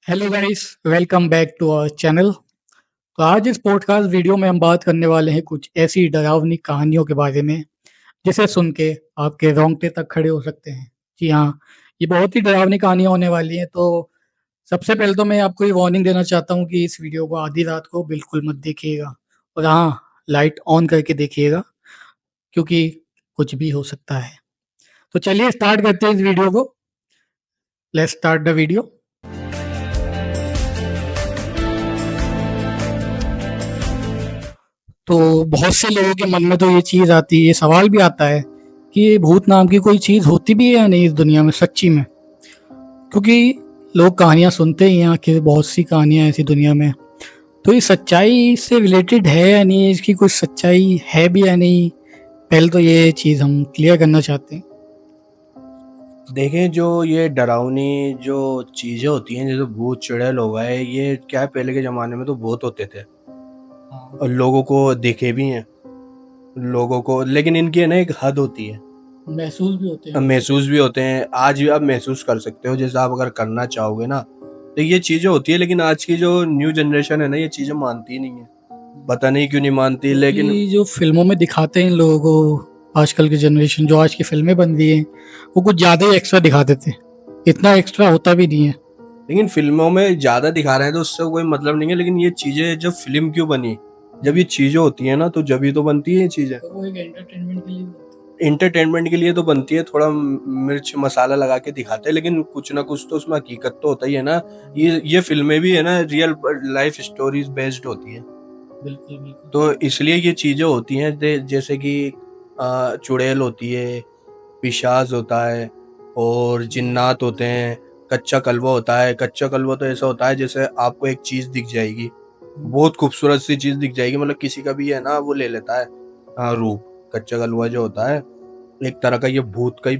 Hello guys, welcome back to our channel. तो आज इस पॉडकास्ट वीडियो में हम बात करने वाले हैं कुछ ऐसी डरावनी कहानियों के बारे में जिसे सुन के आपके रोंगटे तक खड़े हो सकते हैं। जी हाँ, ये बहुत ही डरावनी कहानियाँ होने वाली हैं। तो सबसे पहले तो मैं आपको ये वार्निंग देना चाहता हूँ कि इस वीडियो को आधी रात को बिल्कुल मत देखिएगा। और हाँ, लाइट ऑन करके देखिएगा क्योंकि कुछ भी हो सकता है। तो चलिए स्टार्ट करते हैं इस वीडियो को। Let's start the video. तो बहुत से लोगों के मन में तो ये चीज़ आती है, ये सवाल भी आता है कि ये भूत नाम की कोई चीज़ होती भी है या नहीं इस दुनिया में सच्ची में। क्योंकि लोग कहानियाँ सुनते ही हैं, आखिर बहुत सी कहानियाँ ऐसी दुनिया में। तो ये सच्चाई से रिलेटेड है या नहीं, इसकी कुछ सच्चाई है भी या नहीं, पहले तो ये चीज़ हम क्लियर करना चाहते हैं। देखें, जो ये डरावनी जो चीज़ें होती हैं जैसे भूत चुड़ैल हो गए, ये क्या है, पहले के ज़माने में तो बहुत होते थे हाँ, और लोगों को देखे भी हैं लोगों को, लेकिन इनकी है ना एक हद होती है। महसूस भी होते हैं अब लोग। महसूस भी होते हैं, आज भी आप महसूस कर सकते हो जैसे आप अगर करना चाहोगे ना, तो ये चीज़ें होती है। लेकिन आज की जो न्यू जनरेशन है ना, ये चीज़ें मानती ही नहीं है। पता नहीं क्यों नहीं मानती, लेकिन क्योंकि जो फिल्मों में दिखाते हैं इन लोगों को, आजकल की जनरेशन जो आज की फिल्में बन रही हैं, वो कुछ ज़्यादा ही एक्स्ट्रा दिखा देते हैं। इतना एक्स्ट्रा होता भी नहीं है। लेकिन फिल्मों में ज़्यादा दिखा रहे हैं तो उससे कोई मतलब नहीं है। लेकिन ये चीज़ें जब फिल्म क्यों बनी, जब ये चीज़ें होती हैं ना, तो जब ही तो बनती है ये चीज़ें। तो वो एक एंटरटेनमेंट के लिए भी इंटरटेनमेंट के लिए तो बनती है, थोड़ा मिर्च मसाला लगा के दिखाते हैं, लेकिन कुछ ना कुछ तो उसमें हकीकत तो होता ही है ना। ये फिल्में भी है ना, रियल लाइफ स्टोरीज बेस्ड होती है। बिल्कुल, बिल्कुल। तो इसलिए ये चीजें होती हैं, जैसे कि चुड़ैल होती है, पिशाच होता है और जिन्नात होते हैं। कच्चा कलवा होता है। कच्चा कलवा तो ऐसा होता है जैसे आपको एक चीज दिख जाएगी, बहुत खूबसूरत सी चीज दिख जाएगी, मतलब किसी का भी है ना वो ले लेता है रूप। कच्चा कलवा जो होता है, एक तरह का ये भूत का ही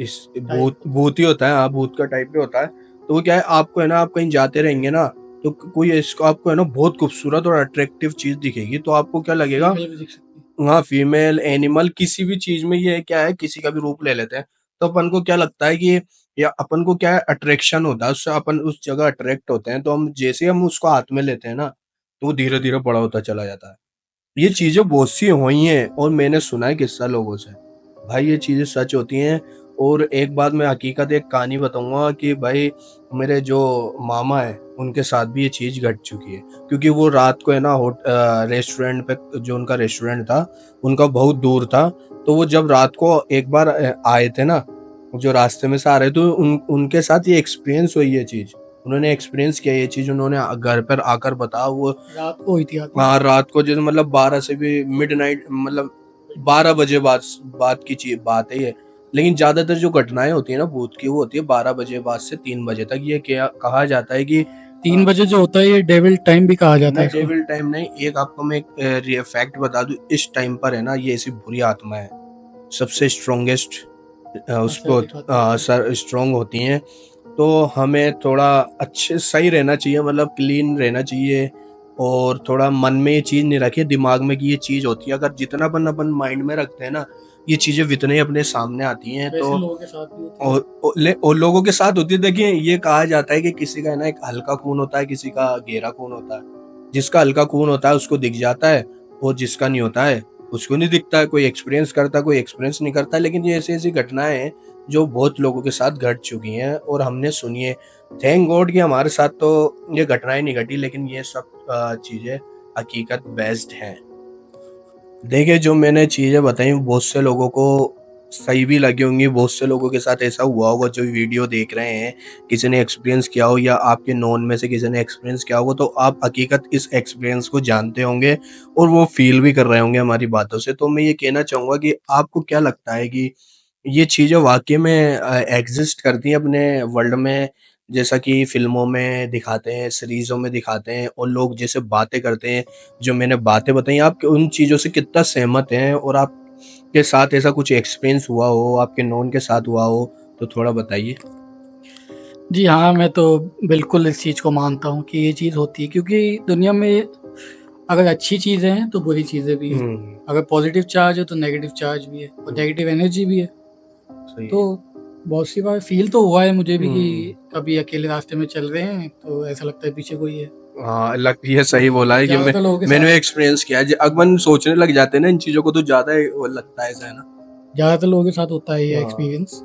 इस भूत टाइप। भूत ही होता है। हाँ, भूत का टाइप में होता है। तो वो क्या है, आपको है ना, आप कहीं जाते रहेंगे ना, तो कोई इसको आपको है ना बहुत खूबसूरत और अट्रैक्टिव चीज दिखेगी, तो आपको क्या लगेगा। फीमेल भी दिख सकती है। हाँ, फीमेल एनिमल किसी भी चीज में ये क्या है, किसी का भी रूप ले लेते हैं। तो अपन को क्या लगता है कि, या अपन को क्या है, अट्रैक्शन होता है उससे, अपन उस जगह अट्रैक्ट होते हैं। तो हम जैसे हम उसको हाथ में लेते हैं ना, तो वो धीरे धीरे बड़ा होता चला जाता है। ये चीजें बहुत सी हुई हैं और मैंने सुना है किस्सा लोगों से। भाई ये चीजें सच होती हैं। और एक बात मैं हकीकत, एक कहानी बताऊंगा कि भाई मेरे जो मामा है उनके साथ भी ये चीज घट चुकी है। क्योंकि वो रात को है ना रेस्टोरेंट पे, जो उनका रेस्टोरेंट था उनका बहुत दूर था। तो वो जब रात को एक बार आए थे ना, जो रास्ते में से आ रहे थे, उनके साथ ये एक्सपीरियंस हुई ये चीज। उन्होंने एक्सपीरियंस किया ये चीज, उन्होंने घर पर आकर बताया। वो रात को हुई थी आती। हाँ, रात को जैसे मतलब 12 से भी मिडनाइट, मतलब 12 बजे बाद बात की चीज बात है ये। लेकिन ज्यादातर जो घटनाएं होती है ना भूत की, वो होती है 12 बजे बाद से 3 बजे तक। ये क्या कहा जाता है कि 3 बजे जो होता है ये डेविल टाइम भी कहा जाता है नहीं, इसको। डेविल टाइम नहीं। एक आपको मैं एक फैक्ट बता दूं, इस टाइम पर है ना, ये ऐसी बुरी आत्मा है, सबसे स्ट्रोंगेस्ट अच्छा, उसको दिखाती है। सर स्ट्रोंग होती हैं। तो हमें थोड़ा अच्छे सही रहना चाहिए, मतलब क्लीन रहना चाहिए। और थोड़ा मन में ये चीज़ नहीं रखिए दिमाग में कि ये चीज़ होती है। अगर जितना अपन माइंड में रखते हैं ना, ये चीज़ें उतने ही अपने सामने आती हैं। तो वैसे लोगों के साथ भी होती है। और लोगों के साथ होती है। देखिए, ये कहा जाता है कि किसी का है ना एक हल्का खून होता है, किसी का गहरा खून होता है। जिसका हल्का खून होता है उसको दिख जाता है, और जिसका नहीं होता है उसको नहीं दिखता है। कोई एक्सपीरियंस करता है, कोई एक्सपीरियंस नहीं करता। लेकिन ये ऐसी ऐसी घटनाएं हैं जो बहुत लोगों के साथ घट चुकी हैं और हमने सुनी है। थैंक गॉड कि हमारे साथ तो ये घटनाएं नहीं घटी, लेकिन ये सब चीजें हकीकत बेस्ड हैं। देखिए, जो मैंने चीजें बताई वो बहुत से लोगों को सही भी लगी होंगी, बहुत से लोगों के साथ ऐसा हुआ होगा जो वीडियो देख रहे हैं, किसी ने एक्सपीरियंस किया हो या आपके नोन में से किसी ने एक्सपीरियंस किया होगा, तो आप हकीकत इस एक्सपीरियंस को जानते होंगे और वो फील भी कर रहे होंगे हमारी बातों से। तो मैं ये कहना चाहूंगा कि आपको क्या लगता है कि ये चीज़ें वाक़ई में एग्ज़िस्ट करती हैं अपने वर्ल्ड में, जैसा कि फ़िल्मों में दिखाते हैं, सीरीज़ों में दिखाते हैं, और लोग जैसे बातें करते हैं, जो मैंने बातें बताई, आप उन चीज़ों से कितना सहमत हैं? और आपके साथ ऐसा कुछ एक्सपीरियंस हुआ हो, आपके नोन के साथ हुआ हो, तो थोड़ा बताइए? जी हाँ, मैं तो बिल्कुल इस चीज़ को मानता हूँ कि ये चीज़ होती है, क्योंकि दुनिया में अगर अच्छी चीज़ें हैं तो बुरी चीज़ें भी हैं। हुँ, अगर पॉजिटिव चार्ज है तो नेगेटिव चार्ज भी है और हुँ, नेगेटिव एनर्जी भी है। सही तो है। बहुत सी बार फ़ील तो हुआ है मुझे भी कि हम्म। कभी अकेले रास्ते में चल रहे हैं तो ऐसा लगता है पीछे कोई है। हाँ, ये सही बोला है कि ज़्यादातर लोगों के मैंने साथ एक्सपीरियंस किया है। अपन सोचने लग जाते हैं ना इन चीजों को, तो ज्यादा वो लगता है ऐसा, है ना। ज़्यादातर लोगों के साथ होता है ये हाँ। एक्सपीरियंस।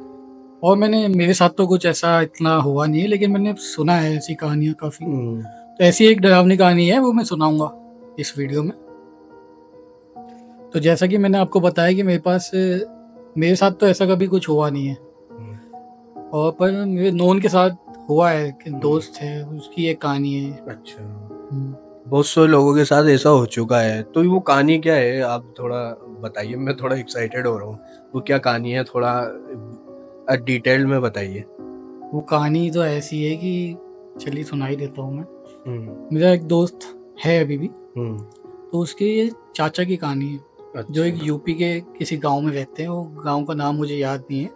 और मेरे साथ तो कुछ ऐसा इतना हुआ नहीं है, लेकिन मैंने सुना है ऐसी कहानियाँ काफ़ी। हम्म। तो ऐसी एक डरावनी कहानी है, वो मैं सुनाऊँगा इस वीडियो में। तो जैसा कि मैंने आपको बताया कि मेरे साथ तो ऐसा कभी कुछ हुआ नहीं है, हम्म। और पर मेरे नोन के साथ हुआ है कि हम्म। दोस्त है, उसकी एक कहानी है। अच्छा। हुँ। बहुत से लोगों के साथ ऐसा हो चुका है, तो वो कहानी क्या है आप थोड़ा बताइए, मैं थोड़ा एक्साइटेड हो रहा हूँ। वो क्या कहानी है, थोड़ा डिटेल में बताइए। वो कहानी तो ऐसी है कि चलिए सुना ही देता हूँ मैं। हम्म। मेरा एक दोस्त है अभी भी, हम्म। तो उसके ये चाचा की कहानी है, जो अच्छा। एक यूपी के किसी गाँव में रहते हैं, वो गाँव का नाम मुझे याद नहीं है।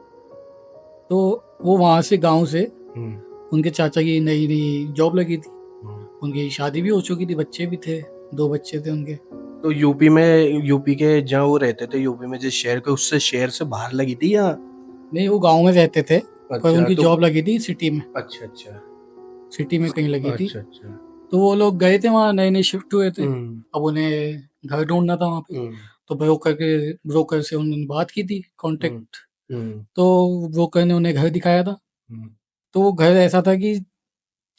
तो वो वहाँ से गाँव से हम्म। उनके चाचा की नई-नई जॉब लगी थी। हम्म। उनकी शादी भी हो चुकी थी, बच्चे भी थे, 2 बच्चे थे उनके। तो यूपी के जहाँ वो रहते थे, यूपी में जिस शहर के, उससे शहर से बाहर लगी थी या? नहीं, वो गाँव में रहते थे, पर अच्छा उनकी तो। जॉब लगी थी सिटी में, अच्छा अच्छा। सिटी में कहीं लगी थी। अच्छा अच्छा। तो वो लोग गए थे वहाँ, नए-नए शिफ्ट हुए थे। हम्म। अब उन्हें घर ढूँढना था वहाँ पे, हम्म। तो ब्रोकर से उन्होंने बात की थी, हम्म। कॉन्टैक्ट। हम्म। तो ब्रोकर ने उन्हें घर दिखाया था। हम्म। तो वो घर ऐसा था कि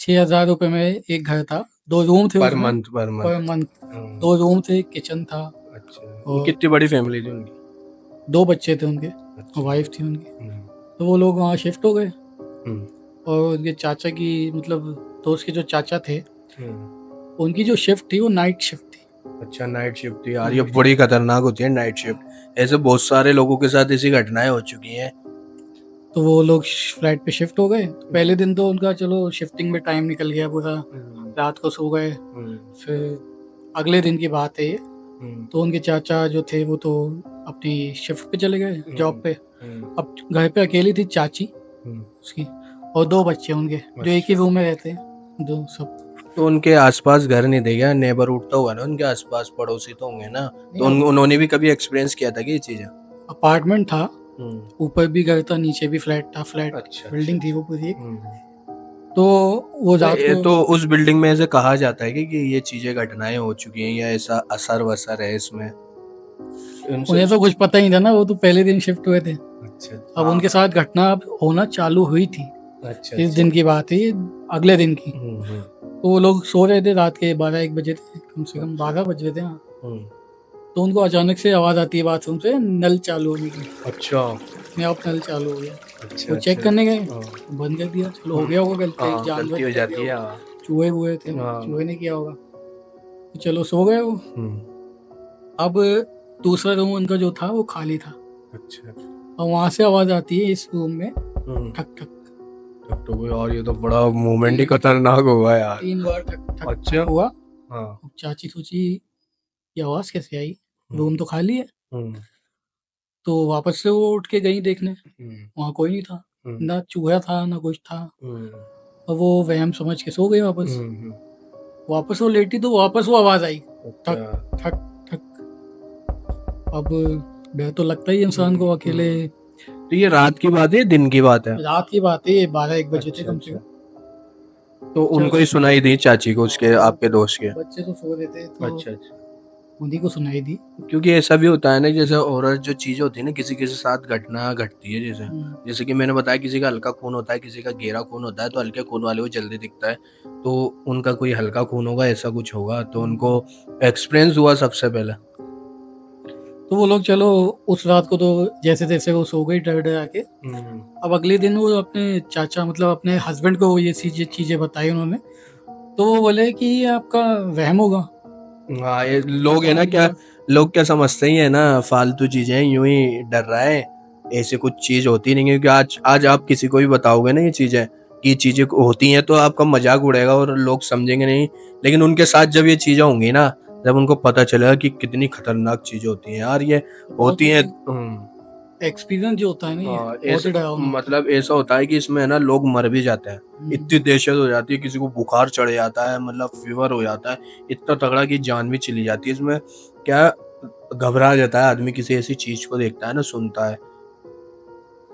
₹6000 में एक घर था, 2 रूम थे पर उसमें, मंथ, पर पर मंथ। मंथ। हम्म। 2 रूम थे, किचन था, अच्छा, वो और कितनी बड़ी फैमिली थी उनकी? 2 बच्चे थे उनके, अच्छा। वाइफ़ थी उनकी। हम्म। तो वो लोग वहाँ शिफ्ट हो गए, हम्म। और उनके चाचा की, मतलब दोस्त के जो चाचा थे, हम्म। उनकी जो शिफ्ट थी वो नाइट शिफ्ट थी। अच्छा, नाइट शिफ्ट थी यार, ये नाइट बड़ी शिफ्ट। खतरनाक होती है नाइट शिफ्ट। ऐसे बहुत सारे लोगों के साथ ऐसी घटनाएं हो चुकी हैं। तो वो लोग फ्लैट पे शिफ्ट हो गए। तो पहले दिन तो उनका चलो शिफ्टिंग में टाइम निकल गया पूरा, हम्म। रात को सो गए। हम्म। फिर अगले दिन की बात है ये, हम्म। तो उनके चाचा जो थे वो तो अपनी शिफ्ट पे चले गए, जॉब हम्म। पे। हम्म। अब घर पे अकेली थी चाची हम्म। उसकी, और 2 बच्चे उनके, जो एक ही अच्छा, रूम में रहते हैं, जो सब। तो उनके आसपास घर नहीं थे क्या? नेबरहुड तो होगा ना उनके आसपास, पड़ोसी तो होंगे ना। नहीं, तो अब उन्होंने भी कभी एक्सपीरियंस किया था कि ये चीजें? अपार्टमेंट था, हम्म। ऊपर भी घर था, नीचे भी फ्लैट था, फ्लैट अच्छा अच्छा बिल्डिंग थी अच्छा। वो पूरी एक। हम्म। तो वो तो रात को, तो उस बिल्डिंग में ऐसे कहा जाता है कि ये चीजें घटनाएं हो चुकी हैं, या ऐसा असर वसर है इसमें उनसे? उन्हें तो कुछ पता ही नहीं था ना, वो तो पहले दिन शिफ्ट हुए थे। अच्छा। अब हाँ। उनके साथ घटना अब होना चालू हुई थी। अच्छा इस अच्छा। दिन की बात है ये, अगले दिन की। हम्म। तो वो लोग सो रहे थे, रात के 12-1 बजे थे, कम से कम अच्छा। 12 बज रहे थे, हाँ। हम्म। तो उनको अचानक से आवाज़ आती है बाथरूम से, नल चालू होने की। अच्छा अपने आप नल चालू हो गया। अच्छा। वो चेक अच्छा। करने गए, हाँ। तो बंद कर दिया। चलो हो हम्म। गया होगा गलती, हाँ, जानवर गलती हो ने कर दिया जाती है, होगा, हाँ। चूहे वूहे थे, हाँ। चूहे ने किया होगा। तो चलो सो गए वो। हम्म। अब दूसरा रूम उनका जो था वो खाली था, अच्छा। और वहाँ से आवाज़ आती है इस रूम में, हम्म। ठक ठक। तब तो कोई, और ये तो बड़ा मूवमेंट ही 3 खतरनाक होगा यार। 3 बार ठक ठक अच्छा। ठक हुआ। हाँ। अब चाची सोची ये आवाज़ कैसे आई? हम्म। रूम तो खाली है। हम्म। तो वापस से वो उठ के गई देखने, हम्म। वहाँ कोई नहीं था। हम्म। ना चूहा था, ना कुछ था। हम्म। और वो वहम समझ के सो गई वापस। हम्म। वापस वो लेटी तो वापस वो आवाज़ आई, अच्छा। ठक ठक ठक। अब डर तो लगता ही है इंसान हम्म। को अकेले। हम्म। तो ये रात की बात है, दिन की बात है? रात की बात है, ये 12-1 बजे थे अच्छा कम से अच्छा। कम। तो उनको चलो, ही सुनाई दी, चाची को, उसके हाँ, आपके दोस्त के? बच्चे तो सो रहे थे, तो अच्छा अच्छा। उन्हीं को सुनाई दी। क्योंकि ऐसा भी होता है ना, जैसे औरत जो चीज होती है ना, किसी के साथ घटना घटती है, जैसे हुँ, जैसे कि मैंने बताया, किसी का हल्का खून होता है, किसी का गहरा खून होता है, तो हल्के खून वाले को जल्दी दिखता है। तो उनका कोई हल्का खून होगा, ऐसा कुछ होगा, तो उनको हुँ। एक्सपीरियंस हुआ सबसे पहले। तो वो लोग, चलो उस रात को तो जैसे-तैसे वो सो गई डर-डरा के। हम्म। अब अगले दिन वो अपने चाचा, मतलब अपने हस्बैंड को ये चीज़ें बताई उन्होंने। तो वो बोले कि ये आपका वहम होगा, हाँ, ये लोग है पता ना नहीं क्या, क्या। लोग क्या समझते ही है ना, फालतू चीजें यूं ही डर रहा है। ऐसे कुछ चीज होती नहीं है, क्योंकि आज आज आप किसी को भी बताओगे ना ये चीजें, कि ये चीजें होती हैं, तो आपका मजाक उड़ेगा और लोग समझेंगे नहीं। लेकिन उनके साथ जब ये चीजें होंगी ना, जब उनको पता चलेगा कि कितनी खतरनाक चीजें होती हैं यार, ये तो होती हैं। बहुत एक्सपीरियंस जो होता है ना, ये हाँ, बहुत ऐसा ही डरावना होता है। मतलब ऐसा होता है कि इसमें है ना, लोग मर भी जाते हैं। हुँ। इतनी दहशत हो जाती है, किसी को बुखार चढ़ जाता है, मतलब फीवर हो जाता है इतना तगड़ा कि जान भी चली जाती है इसमें। क्या घबरा जाता है आदमी, किसी ऐसी चीज को देखता है ना, सुनता है।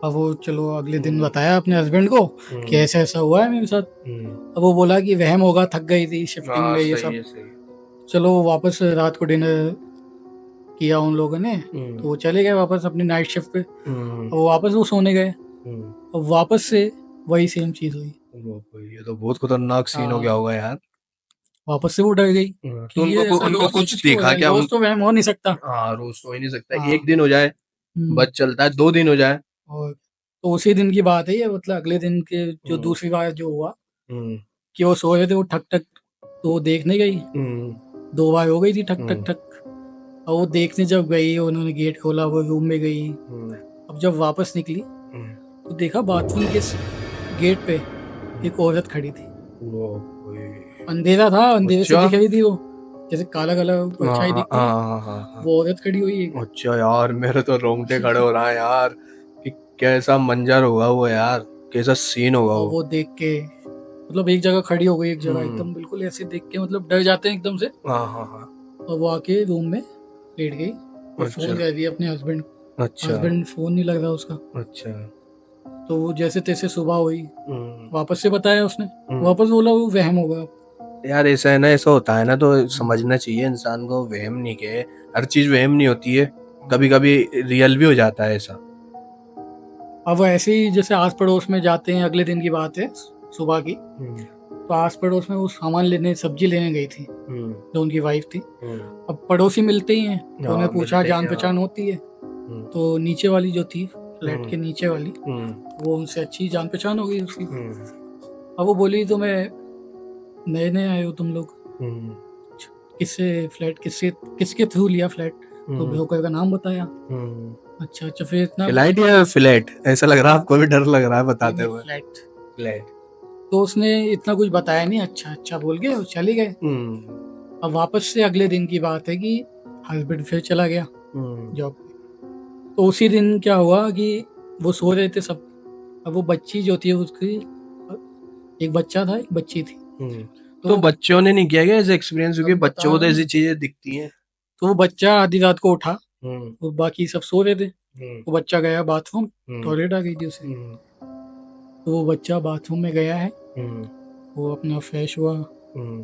अब वो चलो अगले दिन हम्म, बताया अपने हस्बैंड को कि हम्म, ऐसा-ऐसा हुआ है मेरे साथ। हम्म, अब वो बोला कि वहम होगा, थक गई थी शिफ्टिंग हाँ में ये सही सब। है सही है। चलो वापस रात को डिनर किया उन लोगों ने, तो वो चले गए वापस अपनी नाइट शिफ्ट पे। हम्म, अब वापस वो सोने गए, हम्म, अब वापस से वही सेम चीज़ हुई। वो कोई ये तो बहुत खतरनाक सीन हो गया हाँ, होगा यार। वापस से वो डर गई कि तो उनको ये ऐसा उनको रोज़ कुछ क्यों हो दिखा रहा है? क्या रोज़ तो वहम हो नहीं सकता। हाँ रोज तो हो ही नहीं सकता, हाँ, एक दिन हो जाए हुँ। बस चलता है, 2 दिन हो जाए। और तो उसी दिन की बात है ये, मतलब अगले दिन के जो हम्म, दूसरी बार जो हुआ हम्म, कि वो सो रहे थे, वो ठक-ठक तो वो देखने गई, हम्म, 2 बार हो गई थी ठक, ठक, हम्म, ठक। और वो देखने जब गई, उन्होंने गेट खोला, वो रूम में गई। हम्म, अब जब वापस निकली, हम्म, तो देखा बाथरूम के गेट पे हम्म, एक औरत खड़ी थी। वो कोई अंधेरा था, अंधेरे से अच्छा दिख रही थी वो, जैसे काला-काला हाँ परछाई हाँ दिखती है, हाँ हाँ हाँ वो औरत खड़ी हुई एक। अच्छा यार मेरे तो रोंगटे खड़े हो रहा है यार कि कैसा मंजर होगा वो यार, कैसा सीन होगा और वो। वो देख के मतलब एक जगह खड़ी हो गई, एक जगह हम्म, एकदम बिल्कुल ऐसे देख के मतलब डर जाते हैं एकदम से। हाँ हाँ हाँ और वो आके रूम में लेट गई और अच्छा फ़ोन कर रही है अपने हस्बैंड को। अच्छा हस्बैंड फ़ोन नहीं लग रहा उसका। अच्छा तो वो जैसे-तैसे सुबह हुई, हम्म, वापस से बताया उसने, हम्म। वापस बोला वो वहम होगा। यार ऐसा है ना, ऐसा होता है ना तो समझना चाहिए इंसान को, वहम नहीं के हर चीज वहम नहीं होती है, कभी कभी रियल भी हो जाता है ऐसा। अब वो ऐसे ही जैसे आस-पड़ोस में जाते हैं, अगले दिन की बात है सुबह की, हम्म, तो आस-पड़ोस में वो सामान लेने सब्ज़ी लेने गई थी, हम्म, जो उनकी वाइफ़ थी। हम्म, अब पड़ोसी मिलते ही हैं, तो उन्हें हाँ पूछा, मिलते ही हैं, हाँ। जान-पहचान होती है। हम्म, तो नीचे वाली जो थी, फ्लैट हम्म, के नीचे वाली, हम्म, वो उनसे अच्छी जान-पहचान हो गई उसकी। हम्म, अब वो बोली, "तो मैं नए-नए आए हो तुम लोग, हम्म, किससे फ्लैट किसके थ्रू लिया फ्लैट?" तो हम्म, ब्रोकर का नाम बताया। हम्म। अच्छा, अच्छा फिर इतना फ्लैट या फ्लैट, ऐसा लग रहा है आपको भी डर लग रहा है नहीं, बताते नहीं हुए। फ्लैट। फ्लैट। तो उसने इतना कुछ बताया नहीं, अच्छा, अच्छा बोल के और चले गए। हम्म, अब वापस से अगले दिन की बात है कि हस्बैंड फिर चला गया हम्म, जॉब पे। तो उसी दिन क्या हुआ कि वो सो रहे थे सब। अब वो बच्ची जो थी उसकी एक बच्चा था, एक बच्ची थी। हम्म। तो तो वो बच्चों ने नहीं किया क्या ऐसे एक्सपीरियंस, क्योंकि अब बच्चों बता को तो रहा हूँ ऐसी ना, चीजें दिखती हैं। तो वो बच्चा आधी रात को उठा, हम्म, और बाकी सब सो रहे थे। हम्म, वो बच्चा गया बाथरूम, हम्म, टॉयलेट आ गई थी उसे। हम्म, तो वो बच्चा बाथरूम में गया है, हम्म, वो अपना फ्रेश हुआ, हम्म,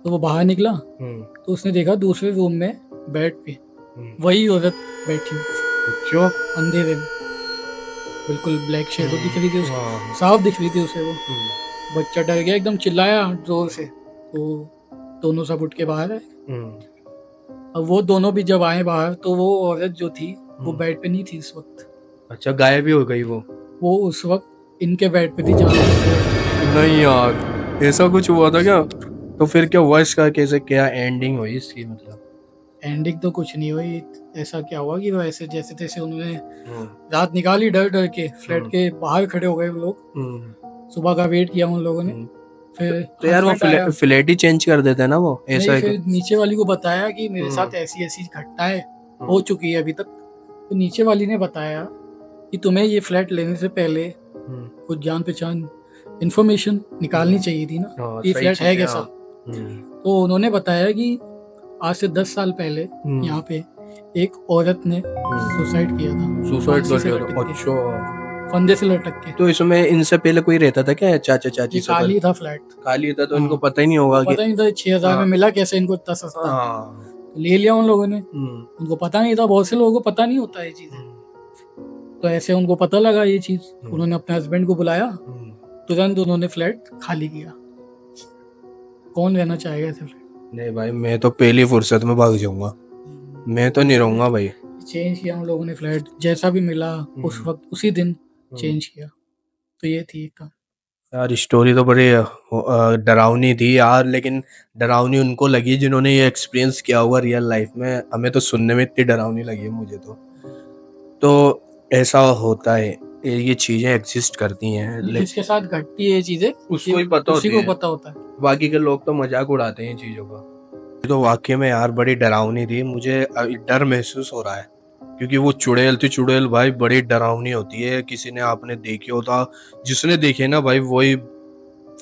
तो वो बाहर निकला, हम्म, तो उसने देखा दूसरे रूम में बेड पे हम्म। वही औरत बैठी हुई थी, बच्चों। अंधेरे में, बिल्कुल ब्लैक शैडो दिख रही थी उसकी, हाँ। साफ दिख रही थी उसे वो। हम्म, बच्चा डर गया एकदम, चिल्लाया जोर से, तो दोनों सब उठ के बाहर आए। हम्म, अब वो दोनों भी जब आए बाहर, तो वो औरत जो थी वो हम्म। बेड पे नहीं थी इस वक्त। अच्छा गायब ही हो गई वो। वो उस वक्त इनके बेड पे थी जहाँ पे सो रहे थे। नहीं यार ऐसा कुछ हुआ था क्या? तो फिर क्या हुआ इसका, कैसे क्या एंडिंग हुई इसकी मतलब? एंडिंग तो कुछ नहीं हुई। ऐसा क्या हुआ कि वो ऐसे जैसे तैसे उन्होंने हम्म, रात निकाली डर डर के, फ्लैट हम्म, के बाहर खड़े हो गए वो लोग। हम्म, सुबह का वेट किया उन लोगों ने। हम्म। फिर तो यार वो हस्बैंड आया। फ्लैट ही चेंज कर देते हैं ना वो, ऐसा नहीं, है क्या? फिर नीचे वाली को बताया कि मेरे हम्म, साथ ऐसी ऐसी घटनाएं हो हम्म, चुकी है अभी तक। तो नीचे वाली ने बताया कि तुम्हें ये फ्लैट लेने से पहले हम्म। कुछ जान पहचान इन्फॉर्मेशन निकालनी चाहिए थी ना, हाँ ये सही फ्लैट है चीज है कैसा। हाँ। हम्म, तो उन्होंने बताया कि आज से 10 साल पहले हम्म, यहाँ पे एक औरत ने सुसाइड किया था, सुसाइड फांसी कर से लिया था लटक के, अच्छा। फंदे से लटक के। तो इसमें इनसे पहले कोई रहता था क्या, चाचा चाची ये से पहले? खाली था फ्लैट। खाली था तो इनको हाँ, पता ही नहीं वो होगा कि। पता नहीं था 6,000 में हाँ मिला कैसे इनको इतना सस्ता। हाँ। तो ले लिया उन लोगों ने, हम्म, उनको पता नहीं था, बहुत से लोगों को पता नहीं होता ये चीज़ें। हम्म, तो ऐसे उनको पता लगा ये चीज़, हम्म, उन्होंने अपने हस्बैंड को बुलाया, हम्म। तुरंत उन्होंने फ्लैट खाली किया। कौन रहना चाहेगा ऐसे फ्लैट? नहीं भाई मैं तो पहली फुर्सत में भाग जाऊंगा, मैं तो नहीं रहूंगा भाई। चेंज किया उन लोगों ने फ्लैट, जैसा भी मिला उस हम्म, वक्त उसी दिन हम्म। चेंज किया। तो ये थी एक यार स्टोरी तो बड़ी डरावनी थी यार, लेकिन डरावनी उनको लगी जिन्होंने ये एक्सपीरियंस किया होगा रियल लाइफ में, हमें तो सुनने में इतनी डरावनी लगी है मुझे तो ऐसा होता है, ये चीजें एग्जिस्ट करती हैं जिसके साथ घटती है ये चीज़ें, ये उसको ही पता उसी होती को है, पता होता है। बाकी के लोग तो मजाक उड़ाते हैं इन चीजों का। ये तो वाकई में यार बड़ी डरावनी थी, मुझे डर महसूस हो रहा है, क्योंकि वो चुड़ैल थी, चुड़ैल भाई बड़ी डरावनी होती है, किसी ने आपने देखी होता, जिसने देखे ना भाई वही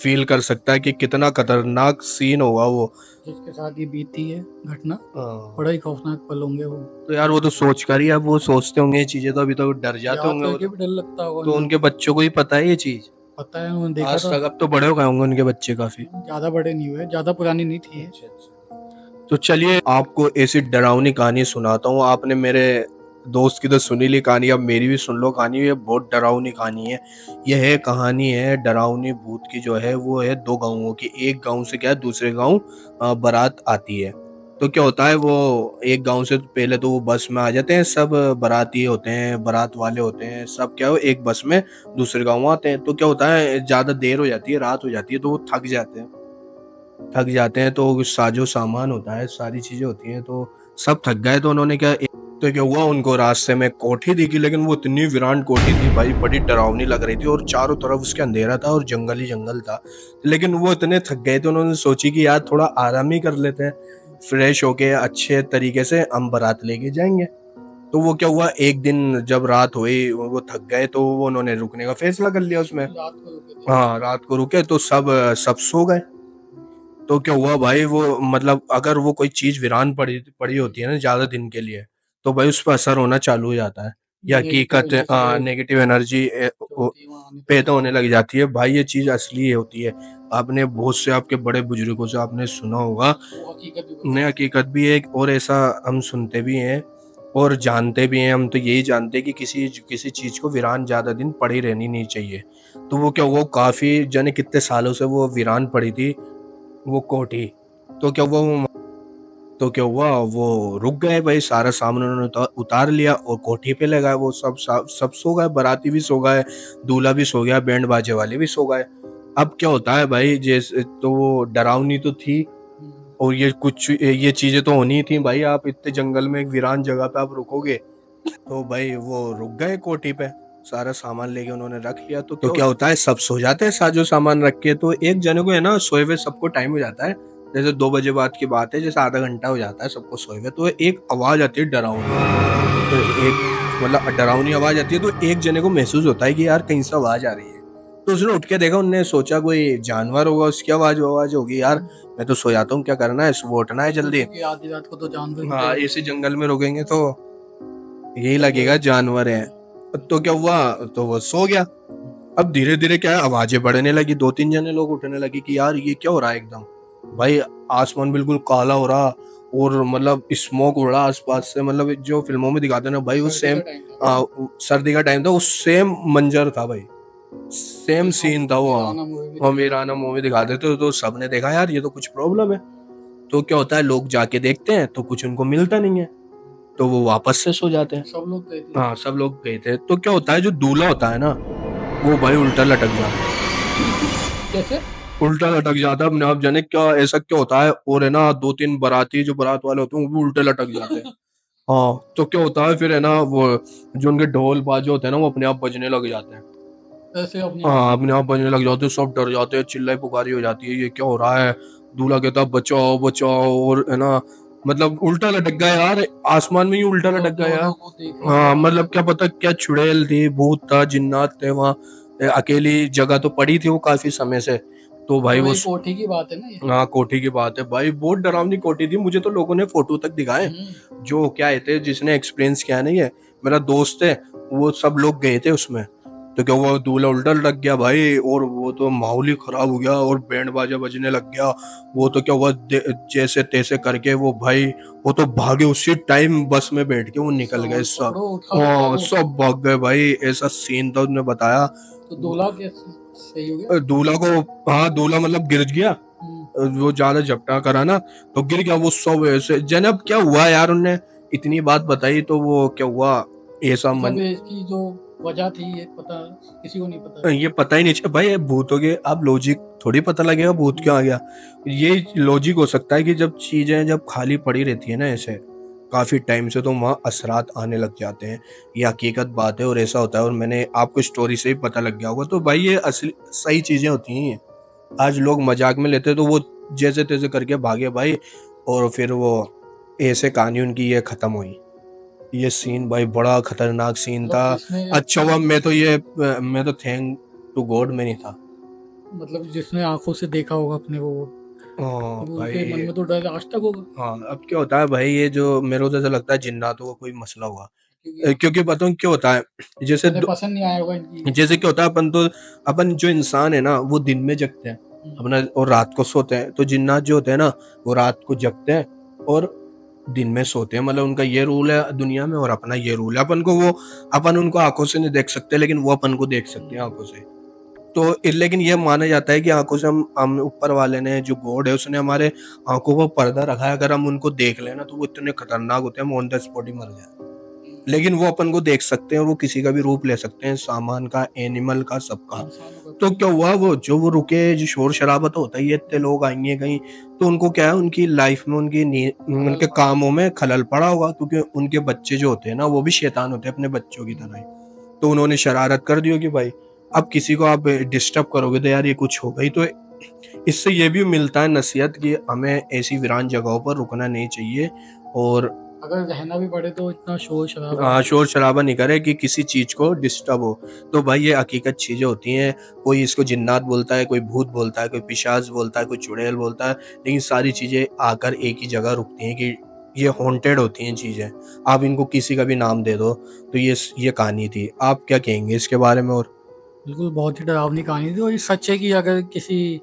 फील कर सकता है कि कितना खतरनाक सीन होगा वो। जिसके साथ ये बीती है घटना, हाँ। बड़ा ही खौफनाक पल होंगे वो। तो यार वो तो सोच कर ही, अब वो सोचते होंगे ये चीजें, तो अभी तो डर जाते याद होंगे वो करके तो। भी डर लगता होगा तो उन्हें। उनके बच्चों को ही पता है ये चीज पता है, उन्होंने देखा आज था। तक? अब तो बड़े हो गए होंगे उनके बच्चे काफी। ज़्यादा बड़े नहीं हुए, ज़्यादा पुरानी नहीं थी ये। अच्छा अच्छा। तो चलिए आपको ऐसी डरावनी कहानी सुनाता हूँ। आपने मेरे दोस्त की तो सुनी ली कहानी, अब मेरी भी सुन लो कहानी। ये बहुत डरावनी कहानी है। यह है कहानी है डरावनी भूत की, जो है वो है दो गांवों की। एक गांव से क्या है दूसरे गांव बारात आती है। तो क्या होता है, वो एक गांव से पहले तो वो बस में आ जाते हैं, सब बाराती होते हैं, बारात वाले होते हैं सब, क्या हो एक बस में दूसरे गांव आते हैं। तो क्या होता है, ज्यादा देर हो जाती है, रात हो जाती है, तो वो थक जाते हैं तो साजो सामान होता है, सारी चीजें होती हैं, तो सब थक गए। तो उन्होंने क्या, तो क्या हुआ, उनको रास्ते में कोठी दिखी, लेकिन वो इतनी वीरान कोठी थी भाई, बड़ी डरावनी लग रही थी, और चारों तरफ उसके अंधेरा था और जंगल ही जंगल था। लेकिन वो इतने थक गए थे, उन्होंने सोची कि यार थोड़ा आराम ही कर लेते हैं, फ्रेश होके अच्छे तरीके से हम बारात लेके जाएंगे। तो वो क्या हुआ, एक दिन जब रात हुई वो थक गए, तो वो उन्होंने रुकने का फैसला कर लिया उसमें। रात को रुके थे। हाँ, रात को रुके तो सब सब सो गए। तो क्या हुआ भाई, वो मतलब अगर वो कोई चीज वीरान पड़ी पड़ी होती है ना ज्यादा दिन के लिए, तो भाई उस पर असर होना चालू हो जाता है। या नेगेटिव हकीकत एनर्जी नेगेटिव एनर्जी जो होती है वहाँ आने लग पैदा जाती होने लग जाती है भाई। ये चीज असली होती है। आपने बहुत से आपके बड़े बुजुर्गों से आपने सुना होगा, है। वो हकीकत भी ने बताते हकीकत भी है, और ऐसा हम सुनते भी हैं और जानते भी हैं। हम तो यही जानते हैं कि किसी चीज को वीरान ज्यादा दिन पड़ी रहनी नहीं चाहिए। तो वो क्या हुआ, काफी जाने कितने सालों से वो वीरान पड़ी थी वो कोठी। तो क्या हुआ तो क्या हुआ, वो रुक गए भाई, सारा सामान उन्होंने उतार लिया और कोठी पे ले गए। वो सब सो गए, बाराती भी सो गए, दूल्हा भी सो गया, बैंड बाजे वाले भी सो गए। अब क्या होता है भाई, जैसे तो वो डरावनी तो थी, हैं। और ये चीजें तो होनी ही थी भाई। आप इतने जंगल में एक वीरान जगह पे आप रुकोगे, तो भाई वो रुक गए कोठी पे, सारा सामान लेके उन्होंने रख लिया। तो क्या होता है, सब सो जाते हैं साजो सामान रख के। तो एक जने को है ना सोए हुए सबको टाइम हो जाता है, जैसे 2 बजे बाद की बात है, जैसे आधा घंटा हो जाता है सबको सोए हुए, तो एक आवाज आती है डरावनी। तो एक मतलब डरावनी आवाज आती है, तो एक जने को महसूस होता है कि यार कहीं से आवाज आ रही है। तो उसने उठ के देखा, उनने सोचा कोई जानवर होगा, उसकी आवाज आवाज होगी यार, मैं तो सो जाता हूँ, क्या करना है, सुबह उठना है जल्दी। क्योंकि आधी रात को तो जानवर भी हाँ, तो ऐसे जंगल में रुकेंगे तो यही डर लगेगा जाएंगे। जानवर है। तो क्या हुआ, तो वो सो गया। अब धीरे धीरे क्या है, आवाजें बढ़ने लगी, 2-3 जने लोग उठने लगे कि यार ये क्या हो रहा है एकदम। भाई आसमान बिल्कुल काला हो रहा, और मतलब स्मोक उड़ रहा आसपास से, मतलब जो फिल्मों में दिखाते हैं ना भाई, वो सर्दी का सेम टाइम था। सर्दी का टाइम था, वो सेम मंजर था भाई, सेम जैसा सीन था वो। हाँ, वीराना मूवी में वो दिखाते वीराना मूवी दिखाते थे, तो सबने देखा यार ये तो कुछ प्रॉब्लम है। तो क्या होता है, लोग जाके देखते हैं तो कुछ उनको मिलता नहीं है, तो वो वापस से सो जाते हैं। हैं। सब लोग गए थे। हाँ, सब लोग गए थे। तो क्या होता है, जो दूल्हा होता है ना, वो भाई उल्टा लटक जाता है। कैसे? उल्टा लटक जाता है अपने आप, जाने क्या ऐसा क्या होता है। और है ना 2-3 बाराती जो बारात वाले होते हैं वो भी उल्टे लटक जाते हैं। हाँ, तो क्या होता है फिर, है ना वो जो उनके ढोल बाजे होते हैं ना, वो अपने आप बजने लग जाते हैं। ऐसे अपने आप। हाँ, अपने आप बजने लग जाते हैं, सब डर जाते हैं, चिल्लाई पुकारी हो जाती है, ये क्या हो रहा है। दूल्हा कहता है बचाओ बचाओ, और है ना मतलब उल्टा लटक गया यार, आसमान में ही उल्टा और लटक गया जो यार। लोग वो देखने के हाँ, बाद आए मतलब थे क्या वो। पता क्या चुड़ैल थी, भूत था, जिन्नात थे वहाँ। अकेली जगह तो पड़ी थी वो काफी समय से। तो भाई तो वो ये कोठी की बात है ना ये। हाँ, कोठी की बात है भाई, बहुत डरावनी कोठी थी। मुझे तो लोगों ने फोटो तक दिखाए, हम्म। जो क्या है थे, जिसने एक्सपीरियंस किया नहीं है, मेरा दोस्त है, वो सब लोग गए थे उसमें। तो क्या हुआ, दूल्हा उल्टा लग गया भाई, और वो तो माहौल ही खराब हो गया, और बैंड बाजा बजने लग गया। वो तो क्या हुआ, जैसे तैसे करके वो भाई, वो तो भागे उसी टाइम, बस में बैठ के वो निकल गए सब सब। पकड़ो उठाओ हाँ, भागो। सब भाग गए भाई, ऐसा सीन था, उसने बताया। तो दूल्हा कैसे सही हो गया? दूल्हा को, हाँ दूल्हा मतलब गिर गया, हम्म। वो ज्यादा झपटा करा ना, तो गिर गया वो सब ऐसे। जनाब क्या हुआ यार, उनने इतनी बात बताई, तो वो क्या हुआ, ऐसा मतलब मन, इसकी जो वजह थी ये पता किसी को नहीं पता। ये पता ही नहीं चला भाई, भूत हो गए, अब लॉजिक थोड़ी पता लगेगा भूत क्यों आ गया। ये लॉजिक हो सकता है कि जब चीजें जब खाली पड़ी रहती है ना ऐसे काफी टाइम से, तो वहाँ असरात आने लग जाते हैं। ये हकीकत बात है, और ऐसा होता है, और मैंने आपको स्टोरी से ही पता लग गया होगा। तो भाई ये असली सही चीजें होती हैं। आज लोग मजाक में लेते, तो वो जैसे तैसे करके भागे भाई, और फिर वो ऐसे कहानी उनकी ये खत्म हुई। ये सीन भाई बड़ा खतरनाक सीन था। मतलब इसमें अच्छा हुआ मैं तो थैंक टू गॉड में नहीं था। मतलब जिसने आँखों से देखा होगा अपने वो, हाँ तो उनके मन भाई। में तो डर आज तक होगा। हाँ, अब क्या होता है भाई, ये जो मेरे को तो ऐसा लगता है जिन्नातों का कोई मसला हुआ। क्योंकि आप क्योंकि बताऊँ क्या होता है, जैसे उन्हें पसंद नहीं आया होगा इनकी ये जैसे चीज़ें। क्या होता है, अपन जो इंसान है ना वो दिन में जगते हैं हुँ, अपना, और रात को सोते हैं। तो जिन्नात जो होते हैं ना वो रात को जगते हैं और दिन में सोते हैं। मतलब उनका ये रूल है दुनिया में, और अपना ये रूल है। अपन उनको आंखों से नहीं देख सकते, लेकिन वो अपन को देख सकते हैं हुँ, आंखों से। तो लेकिन ये माना जाता है कि आंखों से हम ऊपर वाले ने, जो गॉड है, उसने हमारे आंखों पर पर्दा रखा है। अगर हम उनको देख लेना तो वो इतने खतरनाक होते हैं, हम ऑन द स्पॉट ही मर जाए। हुँ, लेकिन वो अपन को देख सकते हैं, और वो किसी का भी रूप ले सकते हैं, सामान का, एनिमल का, सबका। इंसानों का तो भी। क्या हुआ, वो रुके, जो शोर शराबा तो होता ही है, इतने लोग आएंगे कहीं, तो उनको क्या है, उनकी लाइफ में, खलल उनके पड़ा है। कामों में खलल पड़ा होगा, क्योंकि उनके बच्चे जो होते हैं ना वो भी शैतान होते हैं अपने बच्चों की तरह ही। हुँ, तो उन्होंने शरारत कर दी होगी भाई। अब किसी को आप डिस्टर्ब करोगे तो यार ये कुछ होगा ही। तो इससे ये भी मिलता है नसीहत कि हमें ऐसी वीरान जगहों पर रुकना नहीं चाहिए, और अगर रहना भी पड़े तो इतना शोर-शराबा नहीं शोर करना। शराबा नहीं करे कि किसी चीज को डिस्टर्ब हो। तो भाई ये हकीकत चीजें होती हैं। कोई इसको जिन्नात बोलता है, कोई भूत बोलता है, कोई पिशाच बोलता है, कोई चुड़ैल बोलता है, लेकिन सारी चीजें आकर एक ही जगह रुकती हैं कि ये हॉन्टेड होती हैं चीजें। आप इनको किसी का भी नाम दे दो। तो ये कहानी थी। आप क्या कहेंगे इसके बारे में? और बिल्कुल, बहुत ही डरावनी कहानी थी और ये सच है कि अगर किसी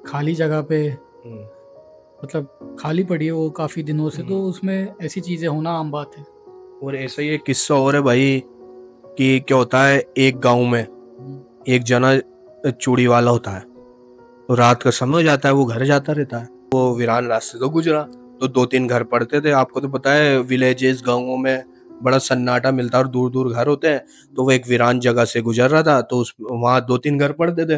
खाली जगह पे हम्म, मतलब खाली पड़ी है वो काफ़ी दिनों से, हम्म। तो उसमें ऐसी चीज़ें होना आम बात है। और ऐसा ही एक किस्सा और है भाई, कि क्या होता है, एक गांव में हुँ, एक जना चूड़ी वाला होता है। तो रात का समय हो जाता है, वो घर जाता रहता है। वो वीरान रास्ते तो गुजरा, तो 2-3 घर पड़ते थे। आपको तो पता है विलेजेस, गाँवों में बड़ा सन्नाटा मिलता है और दूर-दूर घर होते हैं। तो वो एक वीरान जगह से गुजर रहा था, तो उस वहाँ 2-3 घर पड़ते थे।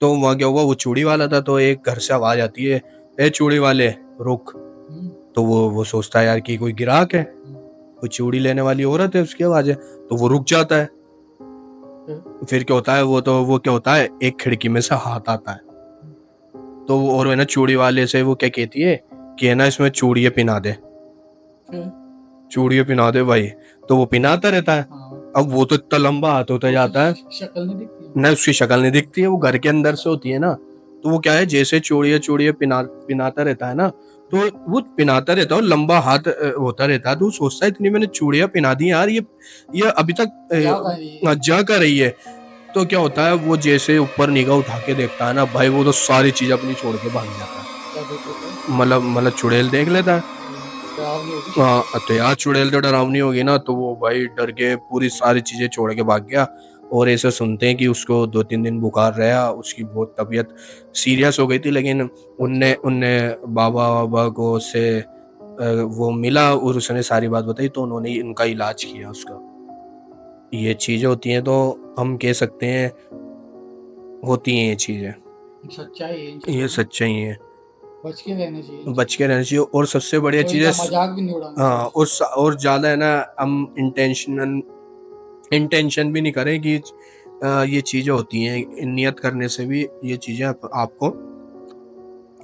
तो वहाँ क्या हुआ, वो चूड़ी वाला था, तो एक घर से आवाज़ आती है, "ए चूड़ी वाले, रुक।" हुँ, तो वो सोचता है यार कि कोई ग्राहक है, हुँ, कोई चूड़ी लेने वाली औरत है, उसकी आवाज़ है। तो वो रुक जाता है। फिर? फिर क्या होता है, वो क्या होता है, एक खिड़की में से हाथ आता है। हुँ, तो और है ना, चूड़ी वाले से वो क्या कहती है कि है ना, इसमें चूड़ियाँ पिना दे, फिर? चूड़ियाँ पिना दे भाई। तो वो पिनाता रहता है। हाँ, अब वो तो इतना लंबा हाथ होता तो उसकी जाता है, शक्ल नहीं दिखती है? ना उसकी शक्ल नहीं दिखती है, वो घर के अंदर से होती है ना। तो वो क्या है, जैसे चूड़ियाँ चूड़ियाँ पिनाता रहता है ना, तो वो पिनाता रहता है और लंबा हाथ होता रहता है। तो वो सोचता है इतनी मैंने चूड़ियाँ पिना दी यार, ये अभी तक क्या कर रही है? जा कर रही है। तो क्या होता है, वो जैसे ऊपर निगाह उठा के देखता है ना भाई, वो तो सारी चीज अपनी छोड़ के भाग जाता है। क्या देख लेता है? मतलब चुड़ैल देख लेता है। डरावनी होगी। हाँ, तो यार चुड़ैल तो डरावनी होगी ना, तो वो भाई डर के पूरी सारी चीजें छोड़ के भाग गया। और ऐसे सुनते हैं कि उसको 2-3 दिन बुखार रहा, उसकी बहुत तबीयत सीरियस हो गई थी। लेकिन उनने अच्छा, उनने बाबा बाबा को से वो मिला और उसने सारी बात बताई, तो उन्होंने उनका इलाज किया उसका। ये चीजें होती हैं, तो हम कह सकते हैं होती हैं ये चीजें। सच्चाई है इन ये चीज़ों की। सच्चाई है। बच के रहना चाहिए इन बच चीज़ों के रहना चाहिए, और सबसे बढ़िया से और चीज़ है इनका मज़ाक भी नहीं उड़ाना हाँ, चाहिए। और ज़्यादा है ना, हम इंटेंशन भी नहीं करें कि ये चीज़ें होती हैं। नियत करने से भी ये चीज़ें आपको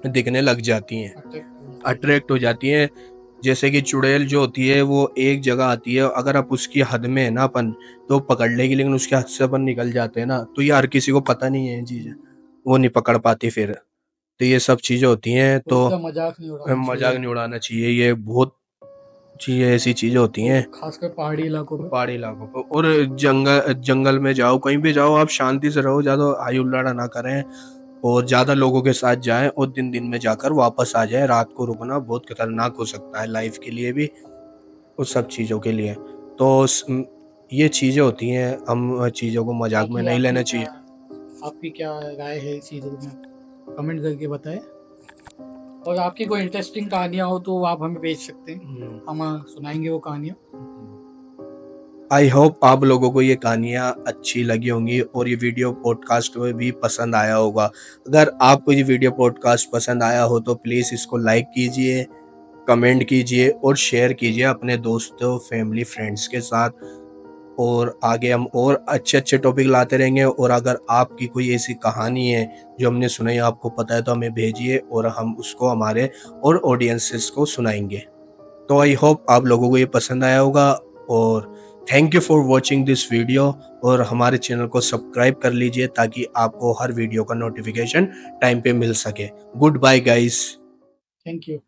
दिखने लग जाती हैं, अट्रैक्ट हो जाती है। अट्रैक्ट हो जाती हैं। जैसे कि चुड़ैल जो होती है वो एक जगह आती है, अगर आप उसकी हद में है ना अपन, तो पकड़ लेगी, लेकिन उसके हद से अपन निकल जाते हैं ना, तो ये हर किसी को पता नहीं है ये चीज़ें, हुँ, वो नहीं पकड़ पाती फिर। तो ये सब चीज़ें होती हैं, तो तो इनका मज़ाक नहीं उड़ाना मजाक चाहिए नहीं उड़ाना चाहिए। ये बहुत चीज़ें, ऐसी चीज़ें होती और हैं ख़ासकर पहाड़ी इलाकों में। पहाड़ी इलाकों पर। और जंगल में जाओ, कहीं भी जाओ, आप शांति से रहो, ज़्यादा हाई हुल्लड़ ना करें, और ज़्यादा लोगों के साथ जाएं, और दिन दिन में जाकर वापस आ जाएं। रात को रुकना बहुत खतरनाक हो सकता है, लाइफ के लिए भी, उस सब चीज़ों के लिए। तो ये चीज़ें होती हैं, हम चीज़ों को मजाक में बाकी नहीं लेना चाहिए। आपकी क्या राय है इस चीज़ों में? कमेंट करके बताएँ और आपकी कोई इंटरेस्टिंग कहानियाँ हो तो आप हमें भेज सकते हैं। हम्म। हम सुनाएँगे वो कहानियाँ। आई होप आप लोगों को ये कहानियाँ अच्छी लगी होंगी, और ये वीडियो पॉडकास्ट में भी पसंद आया होगा। अगर आपको ये वीडियो पॉडकास्ट पसंद आया हो तो प्लीज़ इसको लाइक कीजिए, कमेंट कीजिए और शेयर कीजिए अपने दोस्तों, फैमिली, फ्रेंड्स के साथ। और आगे हम और अच्छे अच्छे टॉपिक लाते रहेंगे। और अगर आपकी कोई ऐसी कहानी है जो हमने सुनाई, आपको पता है, तो हमें भेजिए, और हम उसको हमारे और ऑडियंसेस को सुनाएंगे। तो आई होप आप लोगों को ये पसंद आया होगा। और thank you for watching this video और हमारे चैनल को सब्सक्राइब कर लीजिए ताकि आपको हर वीडियो का नोटिफिकेशन टाइम पे मिल सके। Goodbye guys. Thank you.